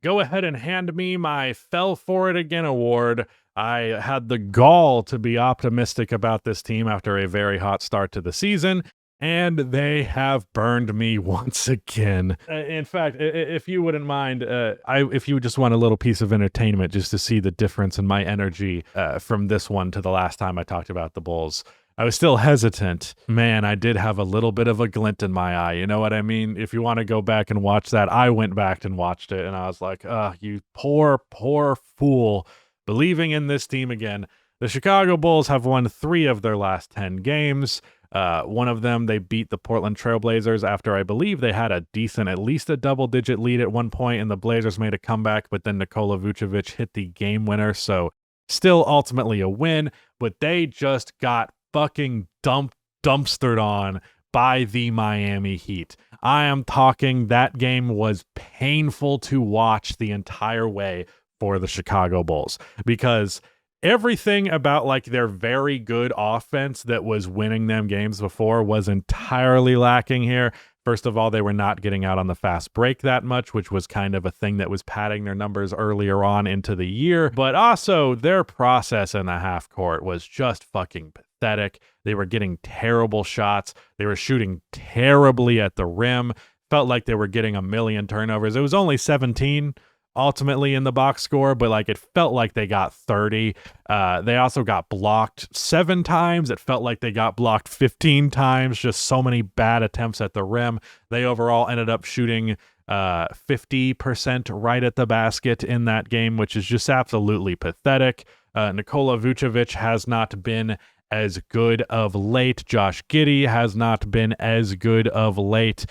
go ahead and hand me my fell for it again award. I had the gall to be optimistic about this team after a very hot start to the season, and they have burned me once again. In fact, if you wouldn't mind, if you just want a little piece of entertainment just to see the difference in my energy from this one to the last time I talked about the Bulls, I was still hesitant. Man, I did have a little bit of a glint in my eye. You know what I mean? If you want to go back and watch that, I went back and watched it, and I was like, you poor, poor fool, believing in this team again. The Chicago Bulls have won 3 of their last 10 games. One of them, they beat the Portland Trailblazers after I believe they had a decent, at least a double-digit lead at one point, and the Blazers made a comeback, but then Nikola Vucevic hit the game winner, so still ultimately a win, but they just got fucking dumpstered on by the Miami Heat. I am talking that game was painful to watch the entire way for the Chicago Bulls, because everything about like their very good offense that was winning them games before was entirely lacking here. First of all, they were not getting out on the fast break that much, which was kind of a thing that was padding their numbers earlier on into the year. But also, their process in the half court was just fucking pathetic. They were getting terrible shots. They were shooting terribly at the rim. Felt like they were getting a million turnovers. It was only 17 ultimately in the box score, but like it felt like they got 30. They also got blocked 7 times. It felt like they got blocked 15 times. Just so many bad attempts at the rim. They overall ended up shooting 50% right at the basket in that game, which is just absolutely pathetic. Nikola Vucevic has not been as good of late. Josh Giddey has not been as good of late.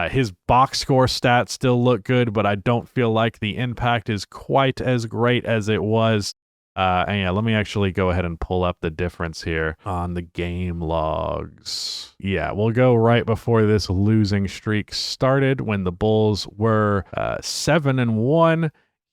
His box score stats still look good, but I don't feel like the impact is quite as great as it was. And yeah, let me actually go ahead and pull up the difference here on the game logs. Yeah, we'll go right before this losing streak started when the Bulls were 7-1.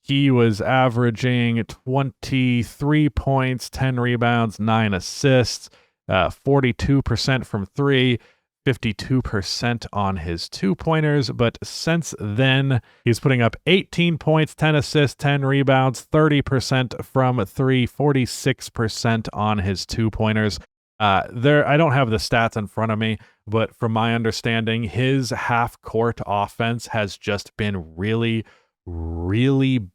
He was averaging 23 points, 10 rebounds, 9 assists, 42% from 3, 52% on his 2-pointers. But since then, he's putting up 18 points, 10 assists, 10 rebounds, 30% from 3, 46% on his 2-pointers. I don't have the stats in front of me, but from my understanding, his half-court offense has just been really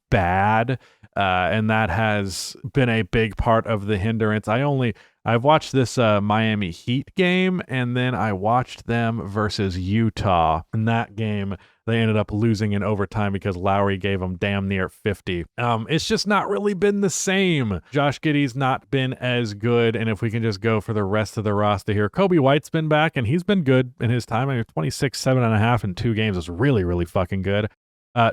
bad, and that has been a big part of the hindrance. I've watched this Miami Heat game, and then I watched them versus Utah. In that game, they ended up losing in overtime because Lowry gave them damn near 50. It's just not really been the same. Josh Giddey's not been as good, and if we can just go for the rest of the roster here, Kobe White's been back, and he's been good in his time. I mean, 26, 7.5 in 2 games is really fucking good.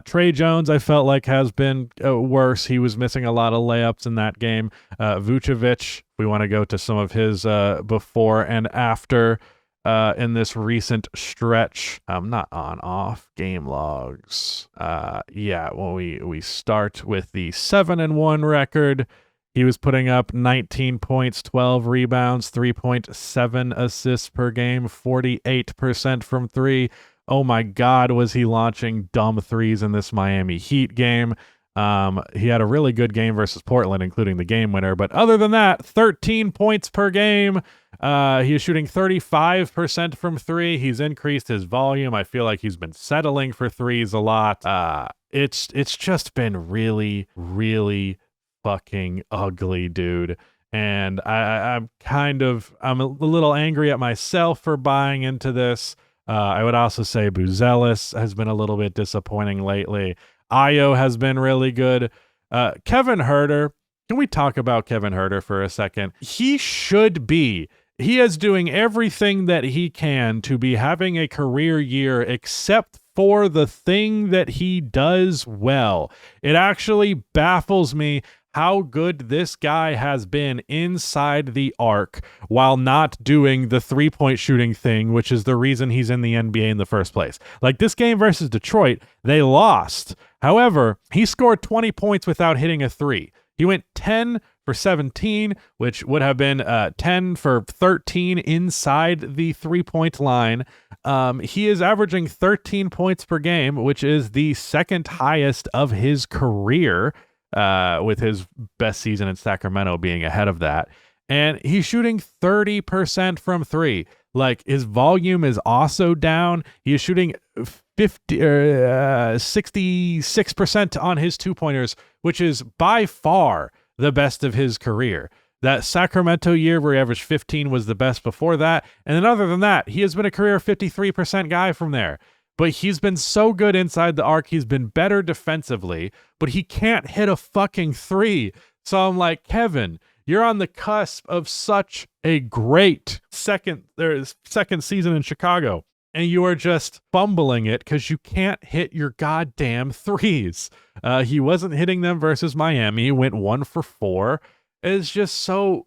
Trey Jones, I felt like, has been worse. He was missing a lot of layups in that game. Vucevic, we want to go to some of his before and after in this recent stretch. Not on, off game logs. Yeah, well, we start with the 7-1 record. He was putting up 19 points, 12 rebounds, 3.7 assists per game, 48% from 3. Oh my God, was he launching dumb threes in this Miami Heat game. He had a really good game versus Portland, including the game winner. But other than that, 13 points per game. He is shooting 35% from 3. He's increased his volume. I feel like he's been settling for threes a lot. It's just been really fucking ugly, dude. And I'm a little angry at myself for buying into this. I would also say Buzelis has been a little bit disappointing lately. Ayo has been really good. Kevin Huerter, can we talk about Kevin Huerter for a second? He is doing everything that he can to be having a career year except for the thing that he does well. It actually baffles me how good this guy has been inside the arc while not doing the 3-point shooting thing, which is the reason he's in the NBA in the first place. Like this game versus Detroit, they lost. However, he scored 20 points without hitting a 3. He went 10 for 17, which would have been 10 for 13 inside the 3-point line. He is averaging 13 points per game, which is the second highest of his career, with his best season in Sacramento being ahead of that. And he's shooting 30% from three. Like, his volume is also down. He is shooting 66% on his 2-pointers, which is by far the best of his career. That Sacramento year where he averaged 15 was the best before that. And then other than that, he has been a career 53% guy from there. But he's been so good inside the arc. He's been better defensively, but he can't hit a fucking three. So I'm like, Kevin, you're on the cusp of such a great second season in Chicago, and you are just fumbling it because you can't hit your goddamn threes. He wasn't hitting them versus Miami. He went 1 for 4. It's just so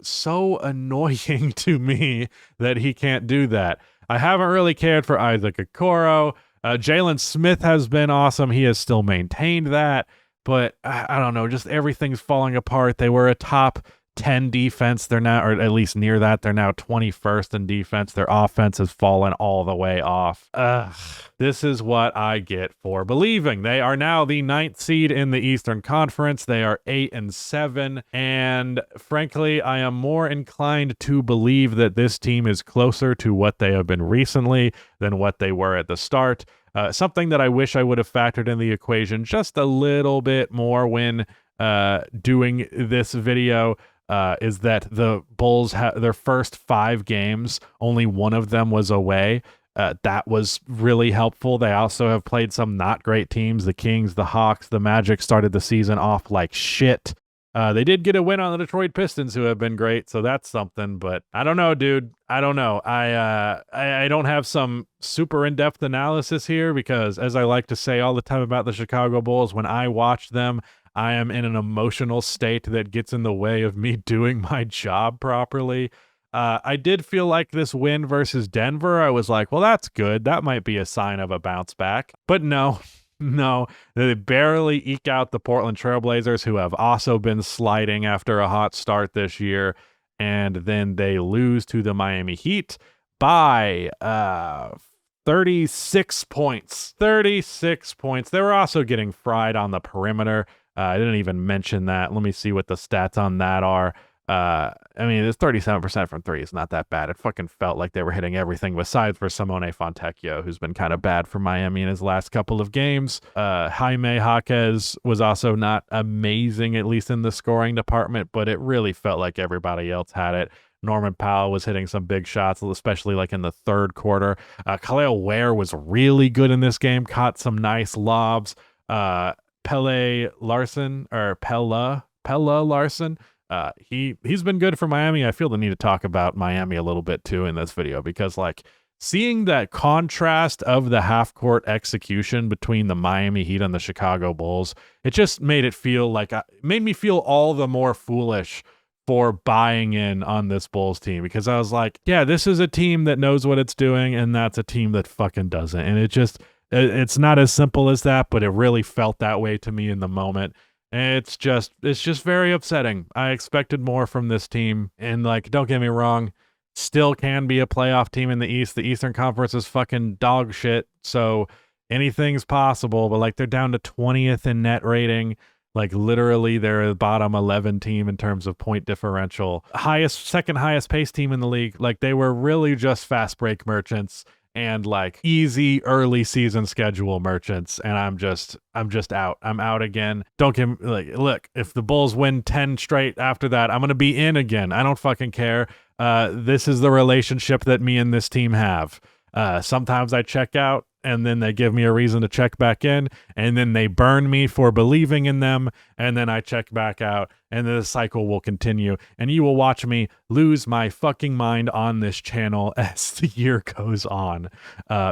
annoying to me that he can't do that. I haven't really cared for Isaac Okoro. Jalen Smith has been awesome. He has still maintained that, but I don't know, just everything's falling apart. They were a top 10 defense. They're now, or at least near that, they're now 21st in defense. Their offense has fallen all the way off. This is what I get for believing. They are now the 9th seed in the Eastern Conference. They are 8-7. And frankly, I am more inclined to believe that this team is closer to what they have been recently than what they were at the start. Something that I wish I would have factored in the equation just a little bit more when doing this video is that the Bulls, their first 5 games, only one of them was away. That was really helpful. They also have played some not great teams. The Kings, the Hawks, the Magic started the season off like shit. They did get a win on the Detroit Pistons, who have been great, so that's something. But I don't know, dude. I don't know. I don't have some super in-depth analysis here because, as I like to say all the time about the Chicago Bulls, when I watch them, I am in an emotional state that gets in the way of me doing my job properly. I did feel like this win versus Denver, I was like, well, that's good. That might be a sign of a bounce back. But no, they barely eke out the Portland Trailblazers, who have also been sliding after a hot start this year. And then they lose to the Miami Heat by 36 points. 36 points. They were also getting fried on the perimeter. I didn't even mention that. Let me see what the stats on that are. I mean, it's 37% from three. It's not that bad. It fucking felt like they were hitting everything besides for Simone Fontecchio, who's been kind of bad for Miami in his last couple of games. Jaime Jaquez was also not amazing, at least in the scoring department, but it really felt like everybody else had it. Norman Powell was hitting some big shots, especially like in the third quarter. Khalil Ware was really good in this game, caught some nice lobs. Pella Larson, he's been good for Miami. I feel the need to talk about Miami a little bit too in this video because, like, seeing that contrast of the half-court execution between the Miami Heat and the Chicago Bulls, it just made it feel like, made me feel all the more foolish for buying in on this Bulls team, because I was like, yeah, this is a team that knows what it's doing, and that's a team that fucking doesn't. And it's not as simple as that, but it really felt that way to me in the moment. It's just very upsetting. I expected more from this team, and, like, don't get me wrong, still can be a playoff team in the East. The Eastern Conference is fucking dog shit, so anything's possible, but, like, they're down to 20th in net rating. Like, literally, they're a bottom 11 team in terms of point differential. Second highest pace team in the league. Like, they were really just fast break merchants and, like, easy early season schedule merchants, and I'm just out. I'm out again. Don't get me, like, look, if the Bulls win 10 straight after that, I'm gonna be in again. I don't fucking care. This is the relationship that me and this team have. Sometimes I check out, and then they give me a reason to check back in, and then they burn me for believing in them, and then I check back out, and then the cycle will continue, and you will watch me lose my fucking mind on this channel as the year goes on,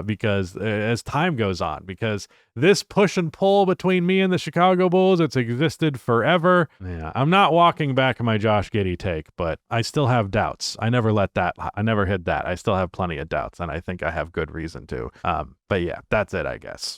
because as time goes on, because this push and pull between me and the Chicago Bulls, it's existed forever. Yeah, I'm not walking back my Josh Giddey take, but I still have doubts. I never hid that. I still have plenty of doubts, and I think I have good reason to. But yeah, that's it, I guess.